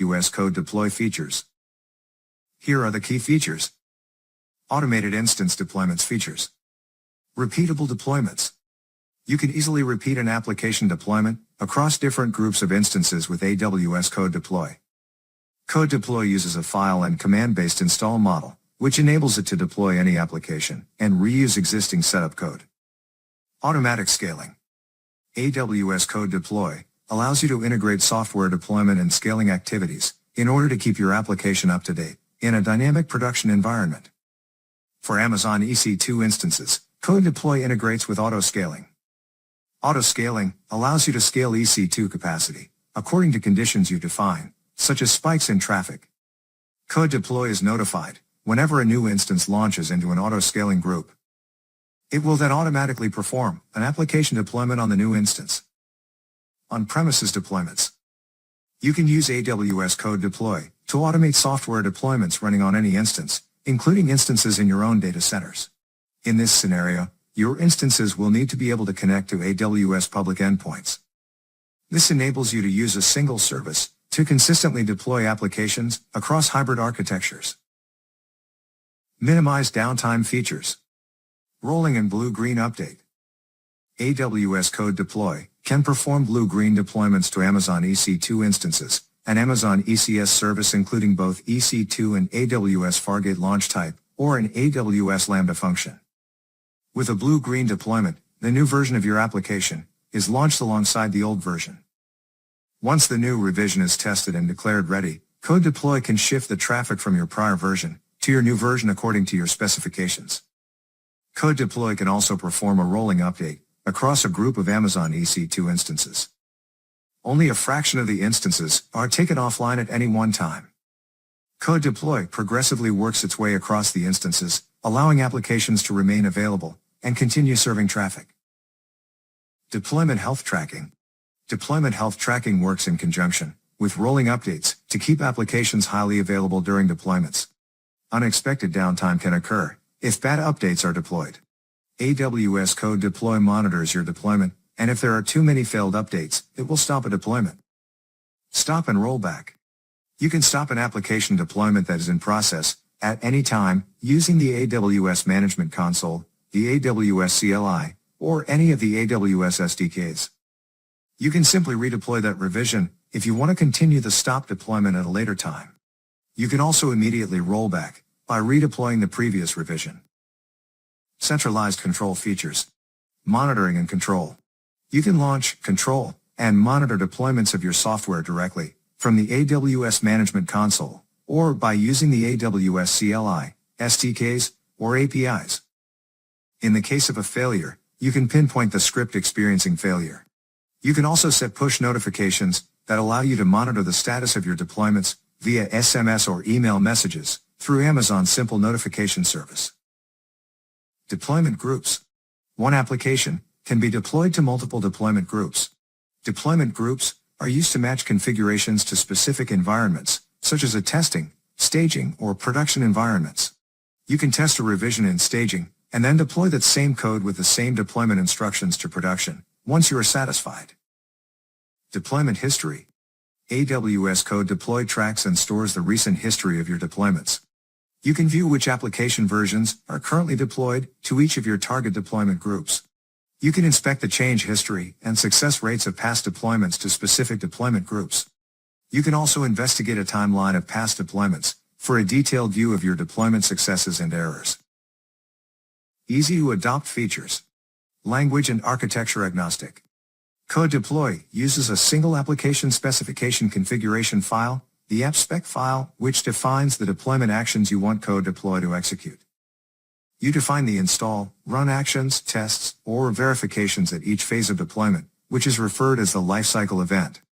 AWS CodeDeploy features. Here are the key features. Automated instance deployments features. Repeatable deployments. You can easily repeat an application deployment across different groups of instances with AWS CodeDeploy. CodeDeploy uses a file and command-based install model, which enables it to deploy any application and reuse existing setup code. Automatic scaling. AWS CodeDeploy allows you to integrate software deployment and scaling activities in order to keep your application up to date in a dynamic production environment. For Amazon EC2 instances, CodeDeploy integrates with auto-scaling. Auto-scaling allows you to scale EC2 capacity according to conditions you define, such as spikes in traffic. CodeDeploy is notified whenever a new instance launches into an auto-scaling group. It will then automatically perform an application deployment on the new instance. On-premises deployments. You can use AWS CodeDeploy to automate software deployments running on any instance, including instances in your own data centers. In this scenario, your instances will need to be able to connect to AWS public endpoints. This enables you to use a single service to consistently deploy applications across hybrid architectures. Minimize downtime features. Rolling and blue-green update. AWS CodeDeploy can perform blue-green deployments to Amazon EC2 instances, an Amazon ECS service including both EC2 and AWS Fargate launch type, or an AWS Lambda function. With a blue-green deployment, the new version of your application is launched alongside the old version. Once the new revision is tested and declared ready, CodeDeploy can shift the traffic from your prior version to your new version according to your specifications. CodeDeploy can also perform a rolling update across a group of Amazon EC2 instances. Only a fraction of the instances are taken offline at any one time. CodeDeploy progressively works its way across the instances, allowing applications to remain available and continue serving traffic. Deployment health tracking. Deployment health tracking works in conjunction with rolling updates to keep applications highly available during deployments. Unexpected downtime can occur if bad updates are deployed. AWS CodeDeploy monitors your deployment, and if there are too many failed updates, it will stop a deployment. Stop and roll back. You can stop an application deployment that is in process at any time using the AWS Management Console, the AWS CLI, or any of the AWS SDKs. You can simply redeploy that revision if you want to continue the stop deployment at a later time. You can also immediately roll back by redeploying the previous revision. Centralized control features. Monitoring and control. You can launch, control, and monitor deployments of your software directly from the AWS Management Console, or by using the AWS CLI, SDKs, or APIs. In the case of a failure, you can pinpoint the script experiencing failure. You can also set push notifications that allow you to monitor the status of your deployments via SMS or email messages through Amazon's simple notification service. Deployment groups. One application can be deployed to multiple deployment groups. Deployment groups are used to match configurations to specific environments, such as a testing, staging, or production environments. You can test a revision in staging, and then deploy that same code with the same deployment instructions to production, once you are satisfied. Deployment history. AWS CodeDeploy tracks and stores the recent history of your deployments. You can view which application versions are currently deployed to each of your target deployment groups. You can inspect the change history and success rates of past deployments to specific deployment groups. You can also investigate a timeline of past deployments for a detailed view of your deployment successes and errors. Easy to adopt features. Language and architecture agnostic. CodeDeploy uses a single application specification configuration file, the AppSpec file, which defines the deployment actions you want CodeDeploy to execute. You define the install, run actions, tests, or verifications at each phase of deployment, which is referred as the lifecycle event.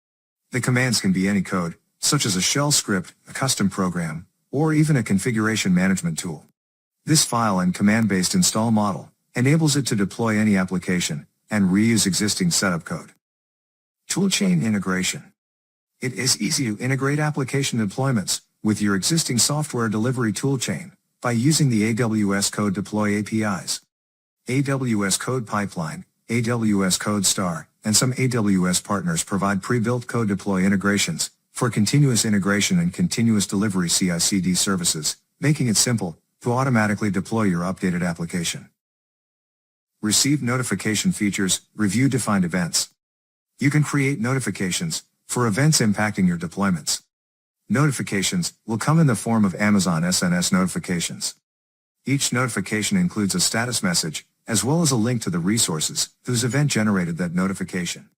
The commands can be any code, such as a shell script, a custom program, or even a configuration management tool. This file and command-based install model enables it to deploy any application and reuse existing setup code. Toolchain integration. It is easy to integrate application deployments with your existing software delivery toolchain by using the AWS CodeDeploy APIs. AWS Code Pipeline, AWS CodeStar, and some AWS partners provide pre-built CodeDeploy integrations for continuous integration and continuous delivery CI/CD services, making it simple to automatically deploy your updated application. Receive notification features, review defined events. You can create notifications for events impacting your deployments. Notifications will come in the form of Amazon SNS notifications. Each notification includes a status message, as well as a link to the resources whose event generated that notification.